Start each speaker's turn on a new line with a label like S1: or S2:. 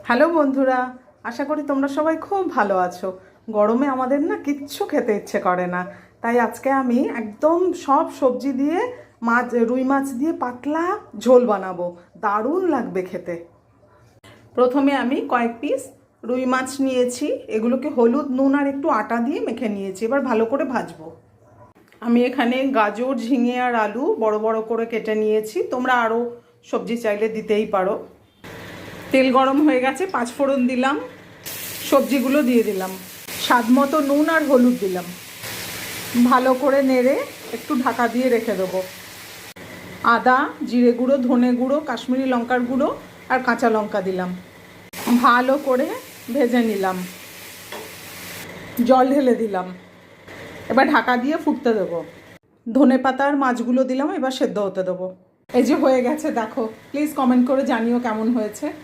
S1: Hello বন্ধুরা, আশা করি তোমরা সবাই খুব ভালো আছো। গরমে আমাদের না কিচ্ছু খেতে ইচ্ছে করে না, তাই আজকে আমি একদম সব সবজি দিয়ে রুই মাছ দিয়ে পাতলা ঝোল বানাবো। দারুণ লাগবে খেতে। প্রথমে আমি কয়েক পিস রুই মাছ নিয়েছি, এগুলোকে হলুদ নুন আর একটু আটা দিয়ে মেখে নিয়েছি। এবার ভালো করে ভাজবো। আমি এখানে গাজর, ঝিঙে আর আলু বড় বড় করে কেটে নিয়েছি। তোমরা আরও সবজি চাইলে দিতেই পারো। তেল গরম হয়ে গেছে, পাঁচফোড়ন দিলাম, সবজিগুলো দিয়ে দিলাম, স্বাদ মতো নুন আর হলুদ দিলাম। ভালো করে নেড়ে একটু ঢাকা দিয়ে রেখে দেবো। আদা, জিরে গুঁড়ো, ধনে গুঁড়ো, কাশ্মীরি লঙ্কার গুঁড়ো আর কাঁচা লঙ্কা দিলাম। ভালো করে ভেজে নিলাম, জল ঢেলে দিলাম। এবার ঢাকা দিয়ে ফুটতে দেবো। ধনে পাতা আর মাছগুলো দিলাম, এবার সেদ্ধ হতে দেবো। এই যে হয়ে গেছে, দেখো। প্লিজ কমেন্ট করে জানিও কেমন হয়েছে।